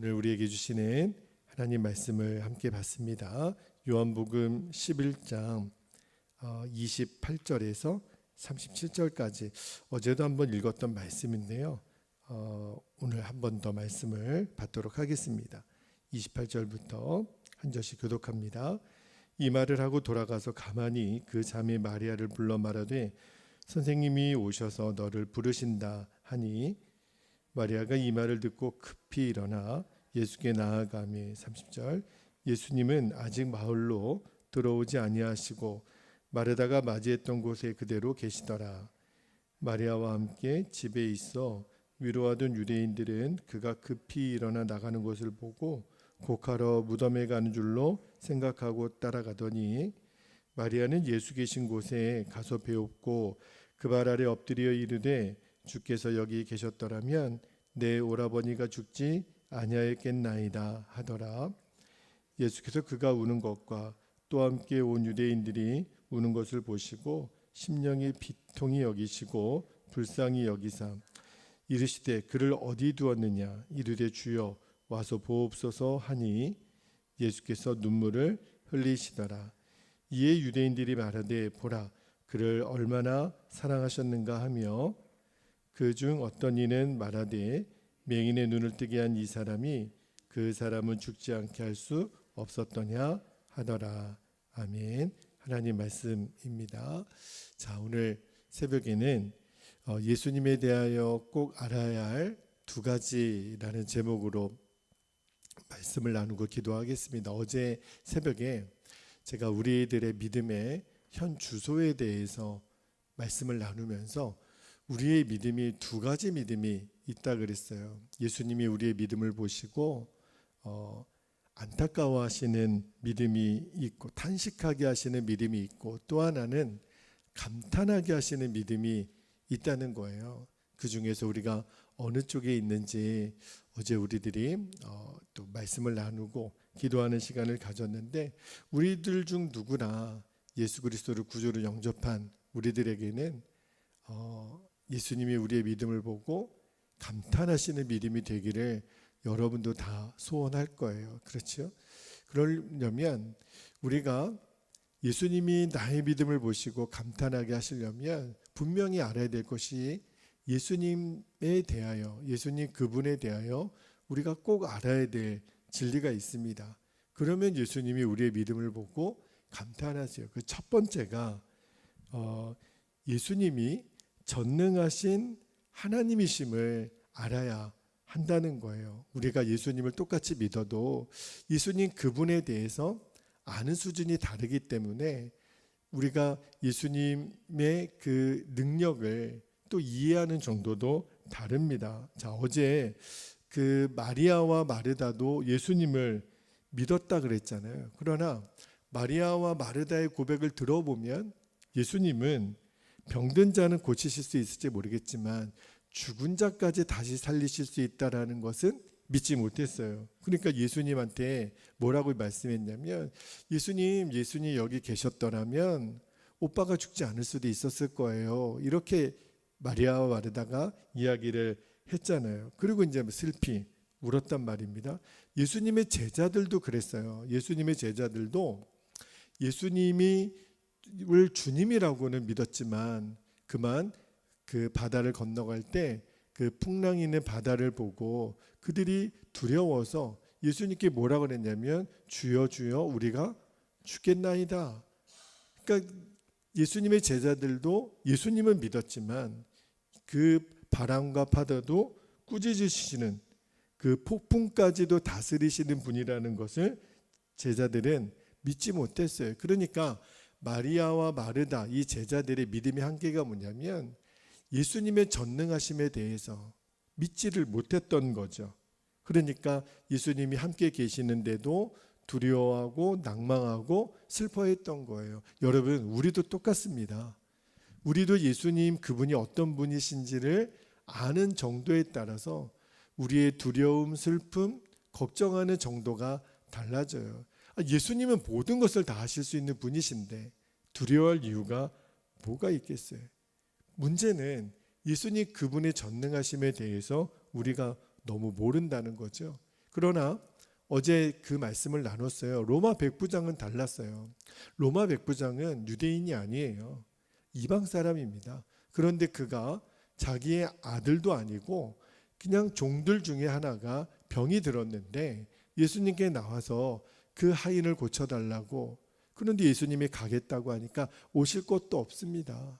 오늘 우리에게 주시는 하나님 말씀을 함께 봤습니다. 요한복음 11장 28절에서 37절까지 어제도 한번 읽었던 말씀인데요. 오늘 한 번 더 말씀을 받도록 하겠습니다. 28절부터 한 절씩 교독합니다. 이 말을 하고 돌아가서 가만히 그 자매 마리아를 불러 말하되 선생님이 오셔서 너를 부르신다 하니 마리아가 이 말을 듣고 급히 일어나 예수께 나아가매 30절 예수님은 아직 마을로 들어오지 아니하시고 마르다가 맞이했던 곳에 그대로 계시더라. 마리아와 함께 집에 있어 위로하던 유대인들은 그가 급히 일어나 나가는 것을 보고 곡하러 무덤에 가는 줄로 생각하고 따라가더니 마리아는 예수 계신 곳에 가서 배웠고 그 발 아래 엎드려 이르되 주께서 여기 계셨더라면 내 오라버니가 죽지 아니하였겠나이다 하더라. 예수께서 그가 우는 것과 또 함께 온 유대인들이 우는 것을 보시고 심령이 비통히 여기시고 불쌍히 여기사 이르시되 그를 어디 두었느냐 이르되 주여 와서 보옵소서 하니 예수께서 눈물을 흘리시더라. 이에 유대인들이 말하되 보라 그를 얼마나 사랑하셨는가 하며 그 중 어떤 이는 말하되 맹인의 눈을 뜨게 한 이 사람이 그 사람은 죽지 않게 할 수 없었더냐 하더라. 아멘. 하나님 말씀입니다. 자, 오늘 새벽에는 예수님에 대하여 꼭 알아야 할 두 가지라는 제목으로 말씀을 나누고 기도하겠습니다. 어제 새벽에 제가 우리들의 믿음의 현 주소에 대해서 말씀을 나누면서 우리의 믿음이 두 가지 믿음이 있다 그랬어요. 예수님이 우리의 믿음을 보시고 안타까워하시는 믿음이 있고 탄식하게 하시는 믿음이 있고 또 하나는 감탄하게 하시는 믿음이 있다는 거예요. 그 중에서 우리가 어느 쪽에 있는지 어제 우리들이 또 말씀을 나누고 기도하는 시간을 가졌는데 우리들 중 누구나 예수 그리스도를 구주로 영접한 우리들에게는 예수님이 우리의 믿음을 보고 감탄하시는 믿음이 되기를 여러분도 다 소원할 거예요. 그렇죠? 그러려면 우리가 예수님이 나의 믿음을 보시고 감탄하게 하시려면 분명히 알아야 될 것이 예수님에 대하여 예수님 그분에 대하여 우리가 꼭 알아야 될 진리가 있습니다. 그러면 예수님이 우리의 믿음을 보고 감탄하세요. 그 첫 번째가 예수님이 전능하신 하나님이심을 알아야 한다는 거예요. 우리가 예수님을 똑같이 믿어도 예수님 그분에 대해서 아는 수준이 다르기 때문에 우리가 예수님의 그 능력을 또 이해하는 정도도 다릅니다. 자, 어제 그 마리아와 마르다도 예수님을 믿었다 그랬잖아요. 그러나 마리아와 마르다의 고백을 들어보면 예수님은 병든 자는 고치실 수 있을지 모르겠지만 죽은 자까지 다시 살리실 수 있다라는 것은 믿지 못했어요. 그러니까 예수님한테 뭐라고 말씀했냐면 예수님 여기 계셨더라면 오빠가 죽지 않을 수도 있었을 거예요. 이렇게 마리아와 마르다가 이야기를 했잖아요. 그리고 이제 슬피 울었단 말입니다. 예수님의 제자들도 그랬어요. 예수님의 제자들도 예수님을 주님이라고는 믿었지만 그만 그 바다를 건너갈 때 그 풍랑이 있는 바다를 보고 그들이 두려워서 예수님께 뭐라 그랬냐면 주여 주여 우리가 죽겠나이다. 그러니까 예수님의 제자들도 예수님은 믿었지만 그 바람과 파도도 꾸짖으시는 그 폭풍까지도 다스리시는 분이라는 것을 제자들은 믿지 못했어요. 그러니까 마리아와 마르다 이 제자들의 믿음의 한계가 뭐냐면 예수님의 전능하심에 대해서 믿지를 못했던 거죠. 그러니까 예수님이 함께 계시는데도 두려워하고 낭망하고 슬퍼했던 거예요. 여러분, 우리도 똑같습니다. 우리도 예수님 그분이 어떤 분이신지를 아는 정도에 따라서 우리의 두려움, 슬픔, 걱정하는 정도가 달라져요. 예수님은 모든 것을 다 하실 수 있는 분이신데 두려워할 이유가 뭐가 있겠어요? 문제는 예수님 그분의 전능하심에 대해서 우리가 너무 모른다는 거죠. 그러나 어제 그 말씀을 나눴어요. 로마 백부장은 달랐어요. 로마 백부장은 유대인이 아니에요. 이방 사람입니다. 그런데 그가 자기의 아들도 아니고 그냥 종들 중에 하나가 병이 들었는데 예수님께 나와서 그 하인을 고쳐달라고, 그런데 예수님이 가겠다고 하니까 오실 곳도 없습니다.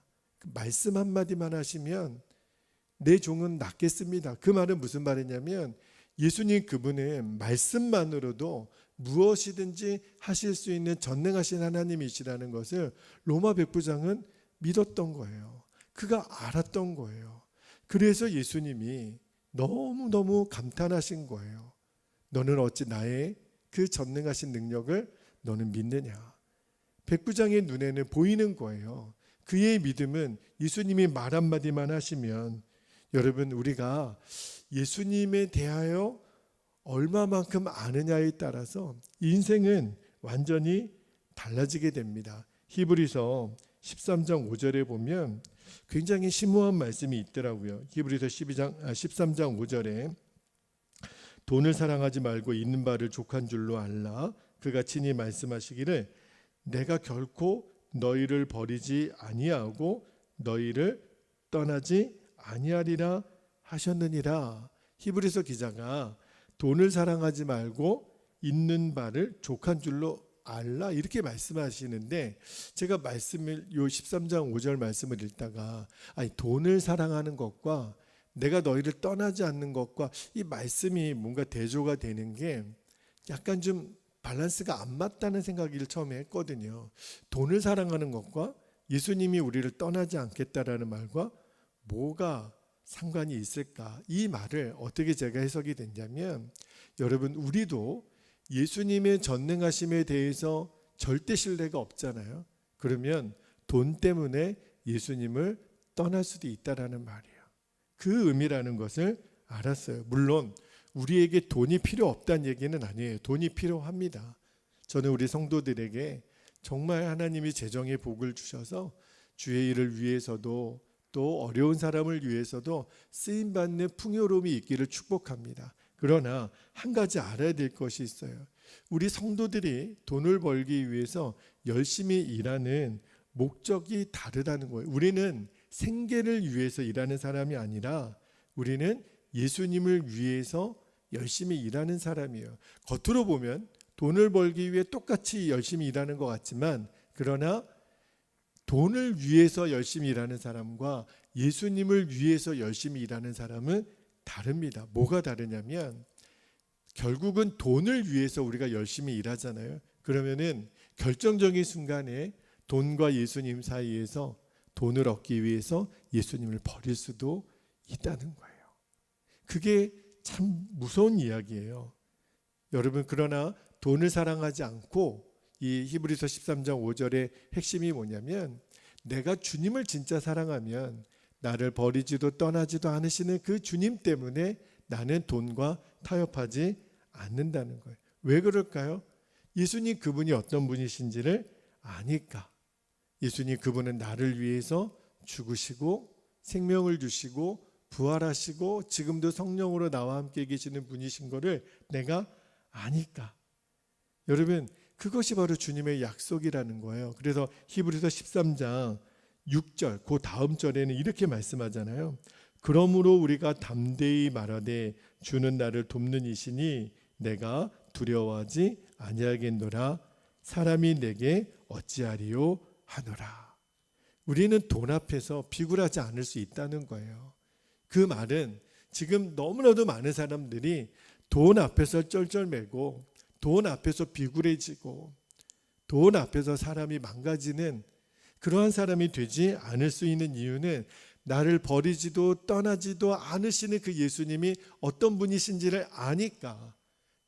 말씀 한마디만 하시면 내 종은 낫겠습니다. 그 말은 무슨 말이냐면 예수님 그분은 말씀만으로도 무엇이든지 하실 수 있는 전능하신 하나님이시라는 것을 로마 백부장은 믿었던 거예요. 그가 알았던 거예요. 그래서 예수님이 너무너무 감탄하신 거예요. 너는 어찌 나의 그 전능하신 능력을 너는 믿느냐. 백부장의 눈에는 보이는 거예요. 그의 믿음은 예수님이 말 한마디만 하시면, 여러분 우리가 예수님에 대하여 얼마만큼 아느냐에 따라서 인생은 완전히 달라지게 됩니다. 히브리서 13장 5절에 보면 굉장히 심오한 말씀이 있더라고요. 히브리서 13장 5절에 돈을 사랑하지 말고 있는 바를 족한 줄로 알라. 그가 친히 말씀하시기를 내가 결코 너희를 버리지 아니하고 너희를 떠나지 아니하리라 하셨느니라. 히브리서 기자가 돈을 사랑하지 말고 있는 바를 족한 줄로 알라 이렇게 말씀하시는데, 제가 말씀을 요 13장 5절 말씀을 읽다가 돈을 사랑하는 것과 내가 너희를 떠나지 않는 것과 이 말씀이 뭔가 대조가 되는 게 약간 좀 밸런스가 안 맞다는 생각을 처음에 했거든요. 돈을 사랑하는 것과 예수님이 우리를 떠나지 않겠다라는 말과 뭐가 상관이 있을까? 이 말을 어떻게 제가 해석이 됐냐면, 여러분 우리도 예수님의 전능하심에 대해서 절대 신뢰가 없잖아요. 그러면 돈 때문에 예수님을 떠날 수도 있다라는 말이에요. 그 의미라는 것을 알았어요. 물론 우리에게 돈이 필요 없다는 얘기는 아니에요. 돈이 필요합니다. 저는 우리 성도들에게 정말 하나님이 재정의 복을 주셔서 주의 일을 위해서도 또 어려운 사람을 위해서도 쓰임받는 풍요로움이 있기를 축복합니다. 그러나 한 가지 알아야 될 것이 있어요. 우리 성도들이 돈을 벌기 위해서 열심히 일하는 목적이 다르다는 거예요. 우리는 생계를 위해서 일하는 사람이 아니라 우리는 예수님을 위해서 열심히 일하는 사람이에요. 겉으로 보면 돈을 벌기 위해 똑같이 열심히 일하는 것 같지만, 그러나 돈을 위해서 열심히 일하는 사람과 예수님을 위해서 열심히 일하는 사람은 다릅니다. 뭐가 다르냐면 결국은 돈을 위해서 우리가 열심히 일하잖아요. 그러면은 결정적인 순간에 돈과 예수님 사이에서 돈을 얻기 위해서 예수님을 버릴 수도 있다는 거예요. 그게 참 무서운 이야기예요. 여러분, 그러나 돈을 사랑하지 않고 이 히브리서 13장 5절의 핵심이 뭐냐면, 내가 주님을 진짜 사랑하면 나를 버리지도 떠나지도 않으시는 그 주님 때문에 나는 돈과 타협하지 않는다는 거예요. 왜 그럴까요? 예수님 그분이 어떤 분이신지를 아니까. 예수님 그분은 나를 위해서 죽으시고 생명을 주시고 부활하시고 지금도 성령으로 나와 함께 계시는 분이신 거를 내가 아니까. 여러분, 그것이 바로 주님의 약속이라는 거예요. 그래서 히브리서 13장 6절 그 다음 절에는 이렇게 말씀하잖아요. 그러므로 우리가 담대히 말하되 주는 나를 돕는 이시니 내가 두려워하지 아니하겠노라. 사람이 내게 어찌하리요 하노라. 우리는 돈 앞에서 비굴하지 않을 수 있다는 거예요. 그 말은 지금 너무나도 많은 사람들이 돈 앞에서 쩔쩔매고 돈 앞에서 비굴해지고 돈 앞에서 사람이 망가지는 그러한 사람이 되지 않을 수 있는 이유는 나를 버리지도 떠나지도 않으시는 그 예수님이 어떤 분이신지를 아니까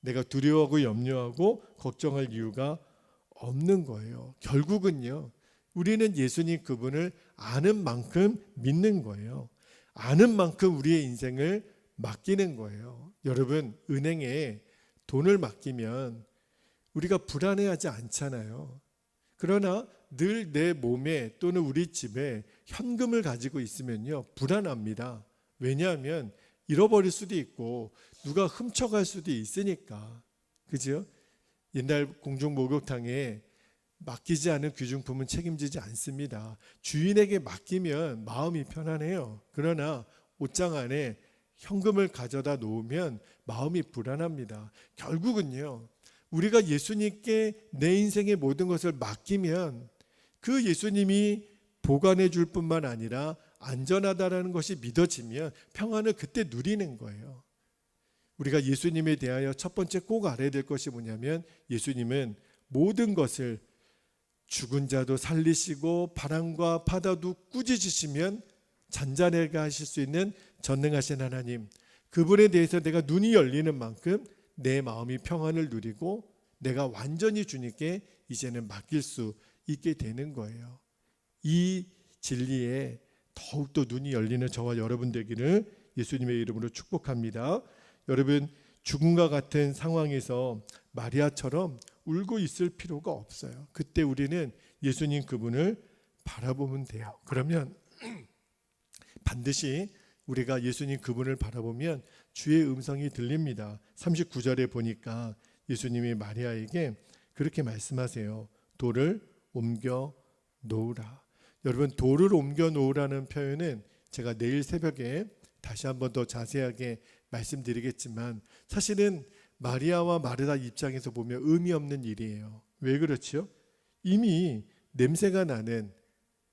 내가 두려워하고 염려하고 걱정할 이유가 없는 거예요. 결국은요, 우리는 예수님 그분을 아는 만큼 믿는 거예요. 아는 만큼 우리의 인생을 맡기는 거예요. 여러분, 은행에 돈을 맡기면 우리가 불안해하지 않잖아요. 그러나 늘 내 몸에 또는 우리 집에 현금을 가지고 있으면요 불안합니다. 왜냐하면 잃어버릴 수도 있고 누가 훔쳐갈 수도 있으니까. 그죠? 옛날 공중 목욕탕에 맡기지 않은 귀중품은 책임지지 않습니다. 주인에게 맡기면 마음이 편안해요. 그러나 옷장 안에 현금을 가져다 놓으면 마음이 불안합니다. 결국은요, 우리가 예수님께 내 인생의 모든 것을 맡기면 그 예수님이 보관해 줄 뿐만 아니라 안전하다라는 것이 믿어지면 평안을 그때 누리는 거예요. 우리가 예수님에 대하여 첫 번째 꼭 알아야 될 것이 뭐냐면, 예수님은 모든 것을 죽은 자도 살리시고 바람과 바다도 꾸짖으시면 잔잔하게 하실 수 있는 전능하신 하나님, 그분에 대해서 내가 눈이 열리는 만큼 내 마음이 평안을 누리고 내가 완전히 주님께 이제는 맡길 수 있게 되는 거예요. 이 진리에 더욱더 눈이 열리는 저와 여러분 되기를 예수님의 이름으로 축복합니다. 여러분, 죽음과 같은 상황에서 마리아처럼 울고 있을 필요가 없어요. 그때 우리는 예수님 그분을 바라보면 돼요. 그러면 반드시 우리가 예수님 그분을 바라보면 주의 음성이 들립니다. 39절에 보니까 예수님이 마리아에게 그렇게 말씀하세요. 돌을 옮겨 놓으라. 여러분, 돌을 옮겨 놓으라는 표현은 제가 내일 새벽에 다시 한번 더 자세하게 말씀드리겠지만 사실은 마리아와 마르다 입장에서 보면 의미 없는 일이에요. 왜 그렇죠? 이미 냄새가 나는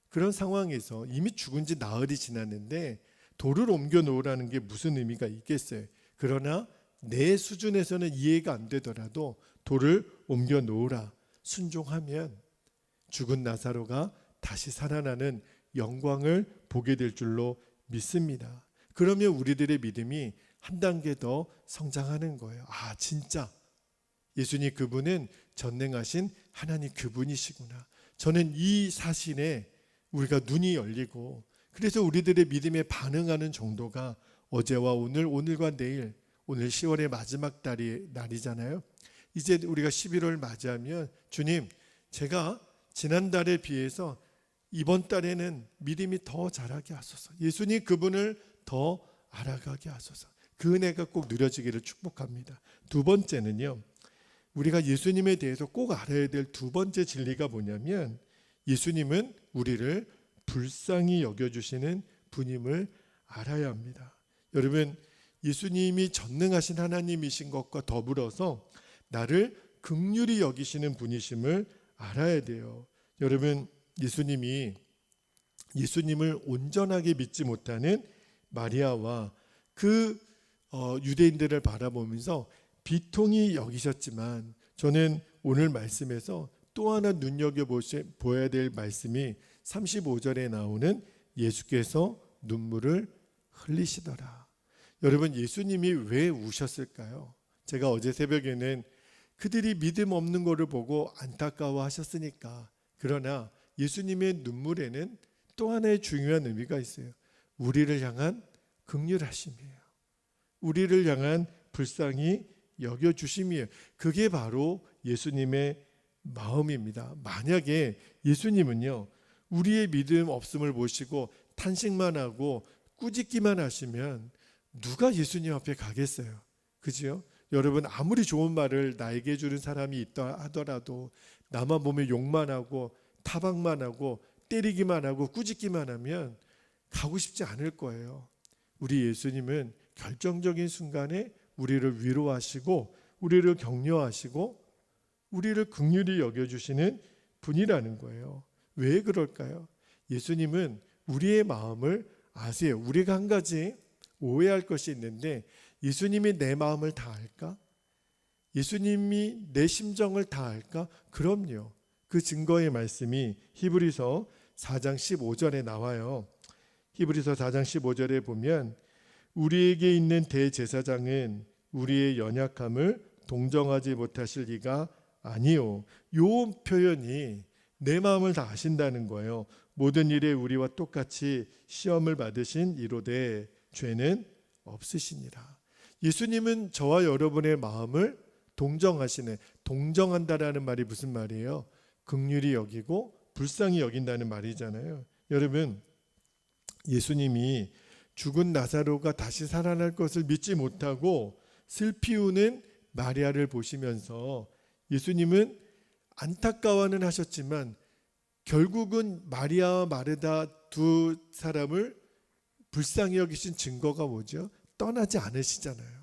그런 상황에서 이미 죽은 지 나흘이 지났는데 돌을 옮겨 놓으라는 게 무슨 의미가 있겠어요? 그러나 내 수준에서는 이해가 안 되더라도 돌을 옮겨 놓으라. 순종하면 죽은 나사로가 다시 살아나는 영광을 보게 될 줄로 믿습니다. 그러면 우리들의 믿음이 한 단계 더 성장하는 거예요. 아, 진짜 예수님 그분은 전능하신 하나님 그분이시구나. 저는 이 사실에 우리가 눈이 열리고, 그래서 우리들의 믿음에 반응하는 정도가 어제와 오늘, 오늘과 내일, 오늘 10월의 마지막 날이잖아요. 이제 우리가 11월 맞이하면 주님, 제가 지난달에 비해서 이번 달에는 믿음이 더 자라게 하소서. 예수님 그분을 더 알아가게 하소서. 그 은혜가 꼭 누려지기를 축복합니다. 두 번째는요, 우리가 예수님에 대해서 꼭 알아야 될 두 번째 진리가 뭐냐면, 예수님은 우리를 불쌍히 여겨주시는 분임을 알아야 합니다. 여러분, 예수님이 전능하신 하나님이신 것과 더불어서 나를 긍휼히 여기시는 분이심을 알아야 돼요. 여러분, 예수님을 온전하게 믿지 못하는 마리아와 그 유대인들을 바라보면서 비통히 여기셨지만, 저는 오늘 말씀에서 또 하나 눈여겨보아야 될 말씀이 35절에 나오는 예수께서 눈물을 흘리시더라. 여러분, 예수님이 왜 우셨을까요? 제가 어제 새벽에는 그들이 믿음 없는 것을 보고 안타까워하셨으니까. 그러나 예수님의 눈물에는 또 하나의 중요한 의미가 있어요. 우리를 향한 긍휼하심이에요. 우리를 향한 불쌍히 여겨주심이에요. 그게 바로 예수님의 마음입니다. 만약에 예수님은요, 우리의 믿음 없음을 보시고 탄식만 하고 꾸짖기만 하시면 누가 예수님 앞에 가겠어요? 그죠? 여러분, 아무리 좋은 말을 나에게 해주는 사람이 있다 하더라도 나만 보면 욕만 하고 타박만 하고 때리기만 하고 꾸짖기만 하면 가고 싶지 않을 거예요. 우리 예수님은 결정적인 순간에 우리를 위로하시고 우리를 격려하시고 우리를 긍휼히 여겨주시는 분이라는 거예요. 왜 그럴까요? 예수님은 우리의 마음을 아세요. 우리가 한 가지 오해할 것이 있는데, 예수님이 내 마음을 다 알까? 예수님이 내 심정을 다 알까? 그럼요. 그 증거의 말씀이 히브리서 4장 15절에 나와요. 히브리서 4장 15절에 보면 우리에게 있는 대제사장은 우리의 연약함을 동정하지 못하실 리가 아니요. 요 표현이 내 마음을 다 아신다는 거예요. 모든 일에 우리와 똑같이 시험을 받으신 이로되 죄는 없으시니라. 예수님은 저와 여러분의 마음을 동정하시네. 동정한다라는 말이 무슨 말이에요? 긍휼히 여기고 불쌍히 여긴다는 말이잖아요. 여러분, 예수님이 죽은 나사로가 다시 살아날 것을 믿지 못하고 슬피 우는 마리아를 보시면서 예수님은 안타까워는 하셨지만 결국은 마리아와 마르다 두 사람을 불쌍히 여기신 증거가 뭐죠? 떠나지 않으시잖아요.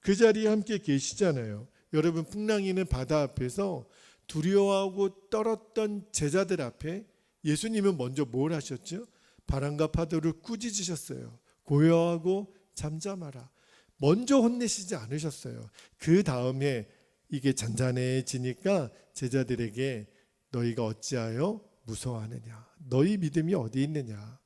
그 자리에 함께 계시잖아요. 여러분, 풍랑이는 바다 앞에서 두려워하고 떨었던 제자들 앞에 예수님은 먼저 뭘 하셨죠? 바람과 파도를 꾸짖으셨어요. 고요하고 잠잠하라. 먼저 혼내시지 않으셨어요. 그 다음에 이게 잔잔해지니까 제자들에게 너희가 어찌하여 무서워하느냐, 너희 믿음이 어디 있느냐,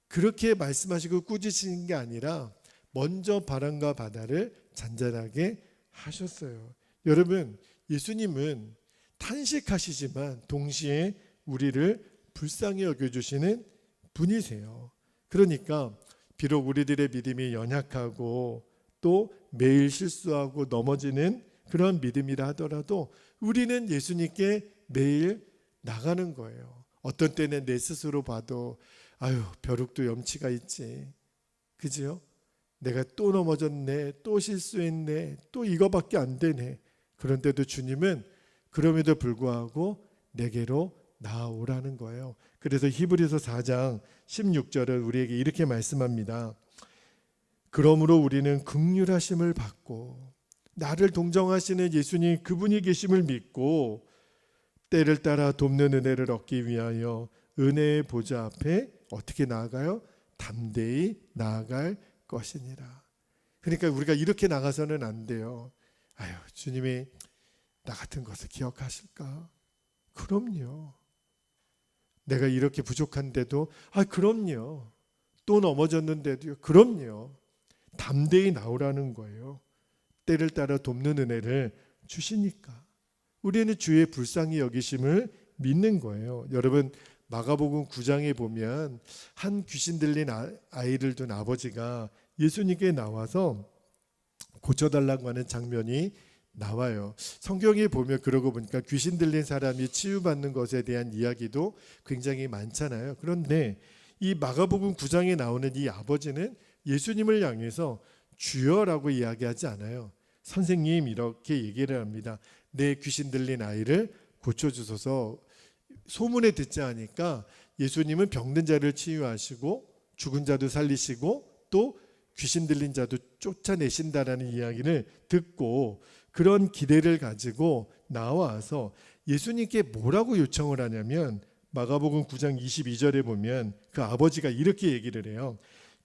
그렇게 말씀하시고 꾸짖으신 게 아니라 먼저 바람과 바다를 잔잔하게 하셨어요. 여러분, 예수님은 탄식하시지만 동시에 우리를 불쌍히 여겨주시는 분이세요. 그러니까 비록 우리들의 믿음이 연약하고 또 매일 실수하고 넘어지는 그런 믿음이라 하더라도 우리는 예수님께 매일 나가는 거예요. 어떤 때는 내 스스로 봐도 아유, 벼룩도 염치가 있지, 그지요? 내가 또 넘어졌네, 또 실수했네, 또 이거밖에 안 되네. 그런데도 주님은 그럼에도 불구하고 내게로 나아오라는 거예요. 그래서 히브리서 4장 16절을 우리에게 이렇게 말씀합니다. 그러므로 우리는 긍휼하심을 받고 나를 동정하시는 예수님 그분이 계심을 믿고 때를 따라 돕는 은혜를 얻기 위하여 은혜의 보좌 앞에 어떻게 나아가요? 담대히 나아갈 것이니라. 그러니까 우리가 이렇게 나가서는 안 돼요. 아유, 주님이 나 같은 것을 기억하실까? 그럼요. 내가 이렇게 부족한데도 그럼요. 또 넘어졌는데도요. 그럼요. 담대히 나오라는 거예요. 때를 따라 돕는 은혜를 주시니까. 우리는 주의 불쌍히 여기심을 믿는 거예요. 여러분, 마가복음 9장에 보면 한 귀신 들린 아이를 둔 아버지가 예수님께 나와서 고쳐달라고 하는 장면이 나와요. 성경에 보면 그러고 보니까 귀신 들린 사람이 치유받는 것에 대한 이야기도 굉장히 많잖아요. 그런데 이 마가복음 9장에 나오는 이 아버지는 예수님을 향해서 주여라고 이야기하지 않아요. 선생님, 이렇게 얘기를 합니다. 내 귀신 들린 아이를 고쳐주소서. 소문에 듣자 하니까 예수님은 병든 자를 치유하시고 죽은 자도 살리시고 또 귀신 들린 자도 쫓아내신다라는 이야기를 듣고 그런 기대를 가지고 나와서 예수님께 뭐라고 요청을 하냐면 마가복음 9장 22절에 보면 그 아버지가 이렇게 얘기를 해요.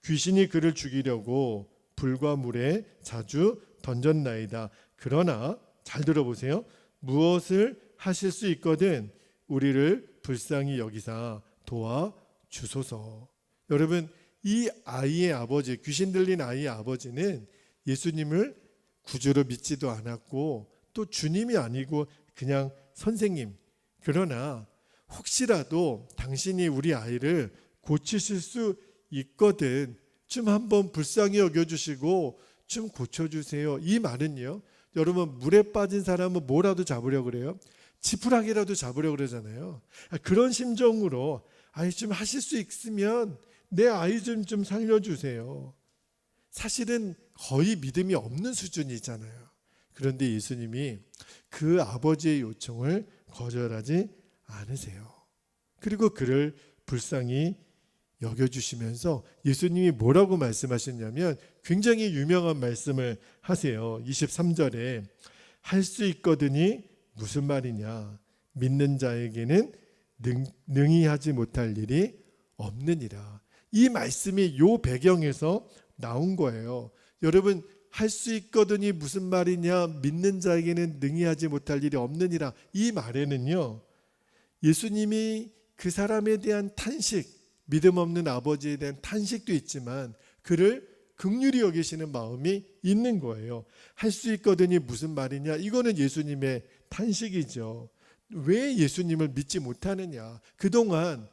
귀신이 그를 죽이려고 불과 물에 자주 던졌나이다. 그러나 잘 들어보세요. 무엇을 하실 수 있거든 우리를 불쌍히 여기사 도와주소서. 여러분, 이 아이의 아버지, 귀신 들린 아이의 아버지는 예수님을 구주로 믿지도 않았고 또 주님이 아니고 그냥 선생님, 그러나 혹시라도 당신이 우리 아이를 고치실 수 있거든 좀 한번 불쌍히 여겨주시고 좀 고쳐주세요. 이 말은요, 여러분, 물에 빠진 사람은 뭐라도 잡으려고 그래요? 지푸라기라도 잡으려고 그러잖아요. 그런 심정으로 아이 좀 하실 수 있으면 내 아이 좀 살려주세요. 사실은 거의 믿음이 없는 수준이잖아요. 그런데 예수님이 그 아버지의 요청을 거절하지 않으세요. 그리고 그를 불쌍히 여겨주시면서 예수님이 뭐라고 말씀하셨냐면 굉장히 유명한 말씀을 하세요. 23절에 할 수 있거든이 무슨 말이냐, 믿는 자에게는 능히 하지 못할 일이 없느니라. 이 말씀이 요 배경에서 나온 거예요. 여러분, 할 수 있거든이 무슨 말이냐, 믿는 자에게는 능히 하지 못할 일이 없느니라. 이 말에는요, 예수님이 그 사람에 대한 탄식, 믿음 없는 아버지에 대한 탄식도 있지만 그를 긍휼히 여기시는 마음이 있는 거예요. 할 수 있거든이 무슨 말이냐, 이거는 예수님의 탄식이죠. 왜 예수님을 믿지 못하느냐, 그동안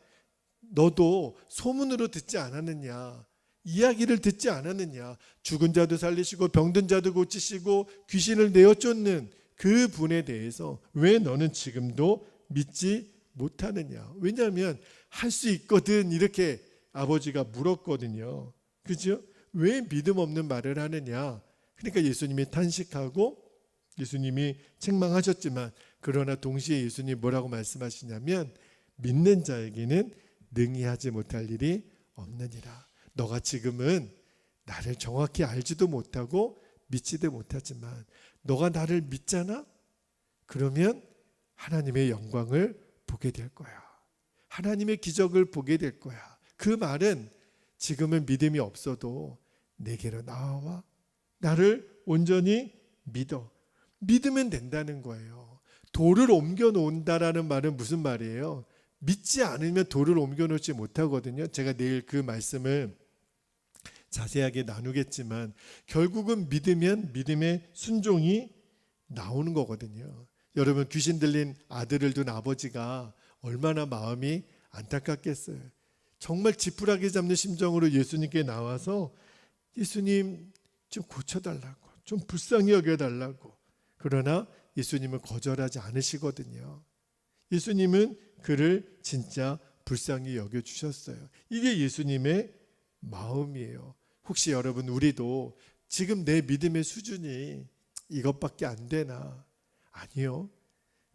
너도 소문으로 듣지 않았느냐, 이야기를 듣지 않았느냐, 죽은 자도 살리시고 병든 자도 고치시고 귀신을 내어쫓는 그 분에 대해서 왜 너는 지금도 믿지 못하느냐. 왜냐하면 할 수 있거든 이렇게 아버지가 물었거든요. 그죠? 왜 믿음 없는 말을 하느냐? 그러니까 예수님이 탄식하고 예수님이 책망하셨지만, 그러나 동시에 예수님이 뭐라고 말씀하시냐면, 믿는 자에게는 능히 하지 못할 일이 없느니라. 너가 지금은 나를 정확히 알지도 못하고 믿지도 못하지만 너가 나를 믿잖아? 그러면 하나님의 영광을 보게 될 거야. 하나님의 기적을 보게 될 거야. 그 말은 지금은 믿음이 없어도 내게로 나와 나를 온전히 믿어. 믿으면 된다는 거예요. 돌을 옮겨 놓는다라는 말은 무슨 말이에요? 믿지 않으면 돌을 옮겨 놓지 못하거든요. 제가 내일 그 말씀을 자세하게 나누겠지만 결국은 믿으면 믿음의 순종이 나오는 거거든요. 여러분, 귀신 들린 아들을 둔 아버지가 얼마나 마음이 안타깝겠어요. 정말 지푸라기 잡는 심정으로 예수님께 나와서 예수님 좀 고쳐달라고, 좀 불쌍히 여겨달라고. 그러나 예수님은 거절하지 않으시거든요. 예수님은 그를 진짜 불쌍히 여겨주셨어요. 이게 예수님의 마음이에요. 혹시 여러분, 우리도 지금 내 믿음의 수준이 이것밖에 안 되나? 아니요.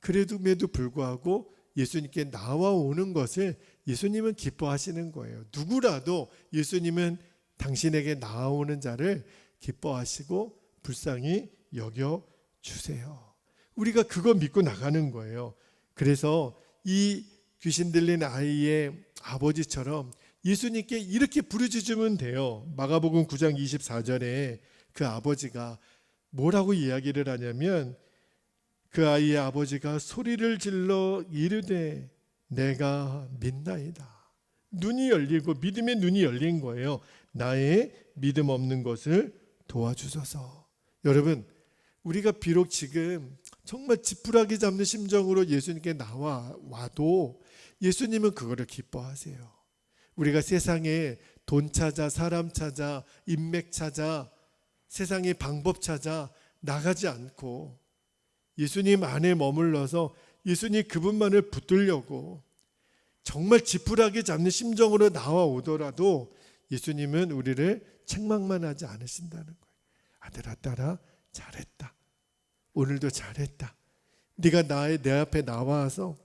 그래도 불구하고 예수님께 나와오는 것을 예수님은 기뻐하시는 거예요. 누구라도 예수님은 당신에게 나아오는 자를 기뻐하시고 불쌍히 여겨주세요. 우리가 그거 믿고 나가는 거예요. 그래서 이 귀신 들린 아이의 아버지처럼 예수님께 이렇게 부르짖으면 돼요. 마가복음 9장 24절에 그 아버지가 뭐라고 이야기를 하냐면, 그 아이의 아버지가 소리를 질러 이르되 내가 믿나이다. 눈이 열리고 믿음의 눈이 열린 거예요. 나의 믿음 없는 것을 도와주소서. 여러분, 우리가 비록 지금 정말 지푸라기 잡는 심정으로 예수님께 나와도 예수님은 그거를 기뻐하세요. 우리가 세상에 돈 찾아, 사람 찾아, 인맥 찾아, 세상의 방법 찾아 나가지 않고 예수님 안에 머물러서 예수님 그분만을 붙들려고 정말 지푸라기 잡는 심정으로 나와오더라도 예수님은 우리를 책망만 하지 않으신다는 거예요. 아들아, 딸아, 잘했다. 오늘도 잘했다. 네가 내 앞에 나와서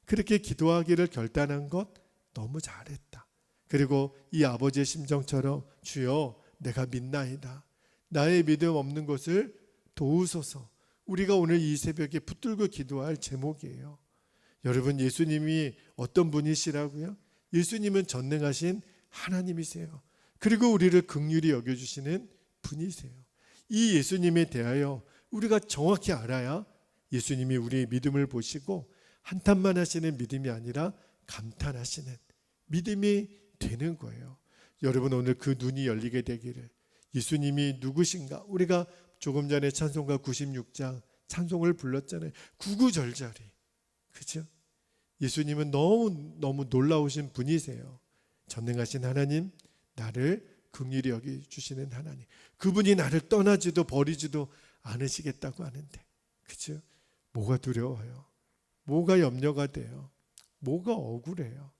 그렇게 기도하기를 결단한 것 너무 잘했다. 그리고 이 아버지의 심정처럼 주여 내가 믿나이다. 나의 믿음 없는 것을 도우소서. 우리가 오늘 이 새벽에 붙들고 기도할 제목이에요. 여러분, 예수님이 어떤 분이시라고요? 예수님은 전능하신 하나님이세요. 그리고 우리를 긍휼히 여겨주시는 분이세요. 이 예수님에 대하여 우리가 정확히 알아야 예수님이 우리의 믿음을 보시고 한탄만 하시는 믿음이 아니라 감탄하시는 믿음이 되는 거예요. 여러분, 오늘 그 눈이 열리게 되기를. 예수님이 누구신가? 우리가 조금 전에 찬송가 96장 찬송을 불렀잖아요. 구구절절히. 그렇죠? 예수님은 너무 놀라우신 분이세요. 전능하신 하나님, 나를 긍휼히 여겨주시는 하나님. 그분이 나를 떠나지도 버리지도 않으시겠다고 하는데, 그렇죠? 뭐가 두려워요? 뭐가 염려가 돼요? 뭐가 억울해요?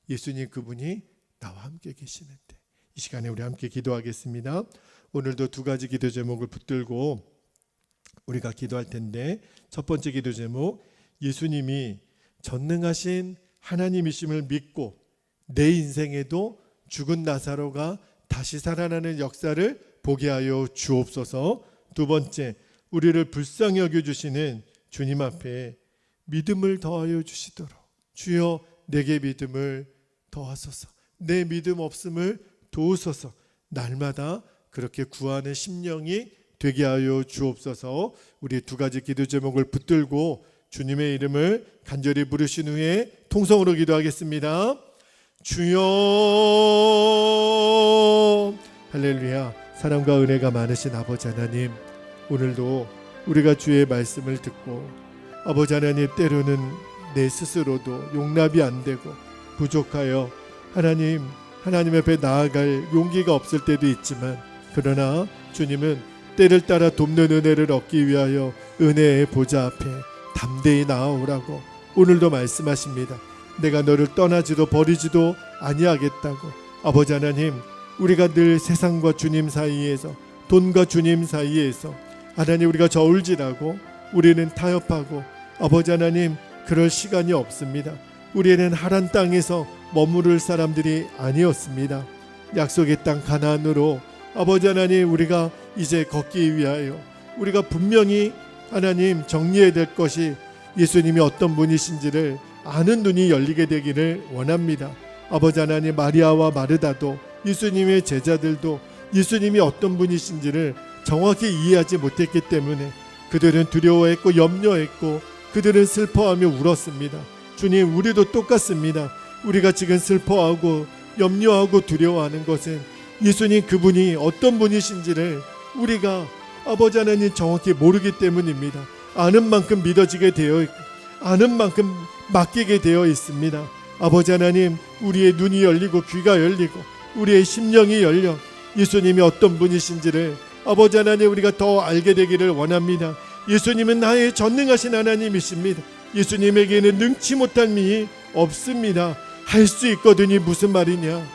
예수님 그분이 나와 함께 계시는데. 이 시간에 우리 함께 기도하겠습니다. 오늘도 두 가지 기도 제목을 붙들고 우리가 기도할 텐데, 첫 번째 기도 제목, 예수님이 전능하신 하나님이심을 믿고 내 인생에도 죽은 나사로가 다시 살아나는 역사를 보게 하여 주옵소서. 두 번째, 우리를 불쌍히 여겨주시는 주님 앞에 믿음을 더하여 주시도록 주여 내게 믿음을 더하소서. 내 믿음 없음을 도우소서. 날마다 그렇게 구하는 심령이 되게 하여 주옵소서. 우리 두 가지 기도 제목을 붙들고 주님의 이름을 간절히 부르신 후에 통성으로 기도하겠습니다. 주여, 할렐루야. 사랑과 은혜가 많으신 아버지 하나님, 오늘도 우리가 주의 말씀을 듣고 아버지 하나님, 때로는 내 스스로도 용납이 안 되고 부족하여 하나님 앞에 나아갈 용기가 없을 때도 있지만, 그러나 주님은 때를 따라 돕는 은혜를 얻기 위하여 은혜의 보좌 앞에 담대히 나아오라고 오늘도 말씀하십니다. 내가 너를 떠나지도 버리지도 아니하겠다고. 아버지 하나님, 우리가 늘 세상과 주님 사이에서, 돈과 주님 사이에서 하나님 우리가 저울질하고 우리는 타협하고, 아버지 하나님 그럴 시간이 없습니다. 우리는 하란 땅에서 머무를 사람들이 아니었습니다. 약속의 땅 가나안으로 아버지 하나님 우리가 이제 걷기 위하여 우리가 분명히 하나님 정리해야 될 것이 예수님이 어떤 분이신지를 아는 눈이 열리게 되기를 원합니다. 아버지 하나님, 마리아와 마르다도 예수님의 제자들도 예수님이 어떤 분이신지를 정확히 이해하지 못했기 때문에 그들은 두려워했고 염려했고 그들은 슬퍼하며 울었습니다. 주님, 우리도 똑같습니다. 우리가 지금 슬퍼하고 염려하고 두려워하는 것은 예수님 그분이 어떤 분이신지를 우리가 아버지 하나님 정확히 모르기 때문입니다. 아는 만큼 믿어지게 되어 있고 아는 만큼 맡기게 되어 있습니다. 아버지 하나님, 우리의 눈이 열리고 귀가 열리고 우리의 심령이 열려 예수님이 어떤 분이신지를 아버지 하나님 우리가 더 알게 되기를 원합니다. 예수님은 나의 전능하신 하나님이십니다. 예수님에게는 능치 못한 일이 없습니다. 할 수 있거든이 무슨 말이냐?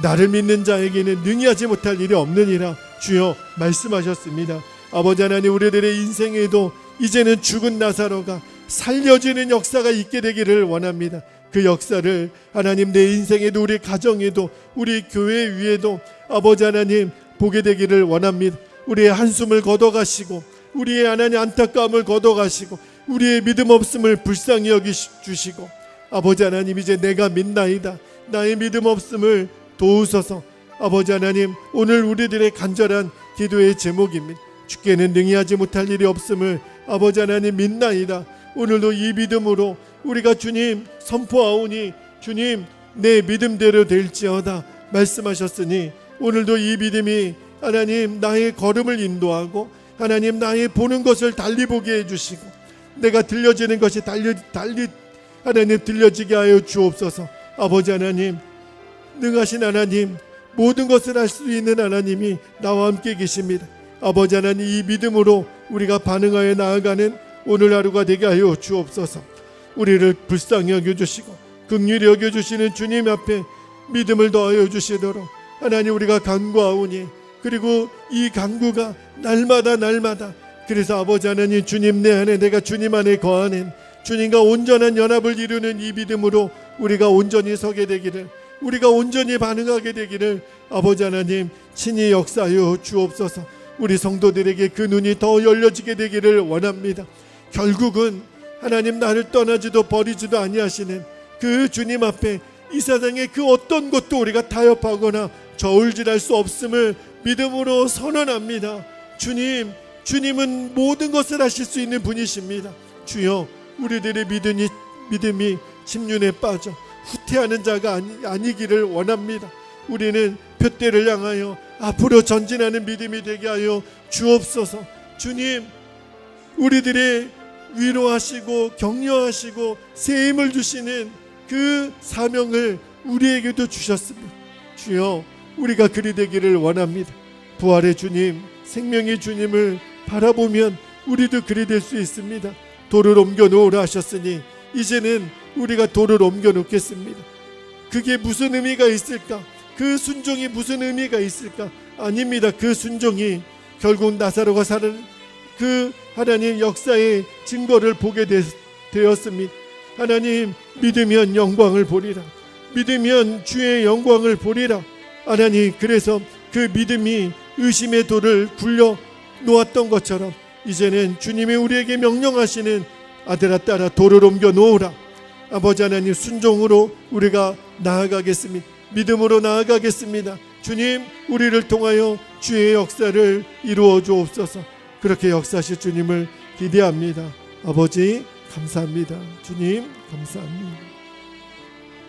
나를 믿는 자에게는 능히하지 못할 일이 없느니라 주여 말씀하셨습니다. 아버지 하나님, 우리들의 인생에도 이제는 죽은 나사로가 살려지는 역사가 있게 되기를 원합니다. 그 역사를 하나님 내 인생에도 우리 가정에도 우리 교회 위에도 아버지 하나님 보게 되기를 원합니다. 우리의 한숨을 걷어가시고 우리의 하나님 안타까움을 걷어가시고 우리의 믿음 없음을 불쌍히 여기주시고 아버지 하나님, 이제 내가 믿나이다, 나의 믿음 없음을 도우소서. 아버지 하나님, 오늘 우리들의 간절한 기도의 제목입니다. 주께는 능히하지 못할 일이 없음을 아버지 하나님 믿나이다. 오늘도 이 믿음으로 우리가 주님 선포하오니 주님 내 믿음대로 될지어다 말씀하셨으니 오늘도 이 믿음이 하나님 나의 걸음을 인도하고 하나님 나의 보는 것을 달리 보게 해주시고 내가 들려지는 것이 달리 하나님 들려지게 하여 주옵소서. 아버지 하나님, 능하신 하나님, 모든 것을 할 수 있는 하나님이 나와 함께 계십니다. 아버지 하나님, 이 믿음으로 우리가 반응하여 나아가는 오늘 하루가 되게 하여 주옵소서. 우리를 불쌍히 여겨주시고 긍휼히 여겨주시는 주님 앞에 믿음을 더하여 주시도록 하나님 우리가 간구하오니, 그리고 이 간구가 날마다 그래서 아버지 하나님, 주님 내 안에 내가 주님 안에 거하는 주님과 온전한 연합을 이루는 이 믿음으로 우리가 온전히 서게 되기를, 우리가 온전히 반응하게 되기를 아버지 하나님 친히 역사하여 주옵소서. 우리 성도들에게 그 눈이 더 열려지게 되기를 원합니다. 결국은 하나님 나를 떠나지도 버리지도 아니하시는 그 주님 앞에 이 세상의 그 어떤 것도 우리가 타협하거나 저울질할 수 없음을 믿음으로 선언합니다. 주님은 모든 것을 하실 수 있는 분이십니다. 주여, 우리들의 믿음이 침륜에 빠져 후퇴하는 자가 아니기를 원합니다. 우리는 표대를 향하여 앞으로 전진하는 믿음이 되게 하여 주옵소서. 주님, 우리들의 위로하시고 격려하시고 새 힘을 주시는 그 사명을 우리에게도 주셨습니다. 주여, 우리가 그리 되기를 원합니다. 부활의 주님, 생명의 주님을 바라보면 우리도 그리 될 수 있습니다. 돌을 옮겨 놓으라 하셨으니 이제는 우리가 돌을 옮겨 놓겠습니다. 그게 무슨 의미가 있을까? 그 순종이 무슨 의미가 있을까? 아닙니다. 그 순종이 결국 나사로가 사는 그 하나님 역사의 증거를 보게 되었습니다. 하나님, 믿으면 영광을 보리라. 믿으면 주의 영광을 보리라. 하나님, 그래서 그 믿음이 의심의 돌을 굴려 놓았던 것처럼 이제는 주님이 우리에게 명령하시는 아들아 딸아 돌을 옮겨 놓으라. 아버지 하나님, 순종으로 우리가 나아가겠습니다. 믿음으로 나아가겠습니다. 주님, 우리를 통하여 주의 역사를 이루어 주옵소서. 그렇게 역사하실 주님을 기대합니다. 아버지 감사합니다. 주님 감사합니다.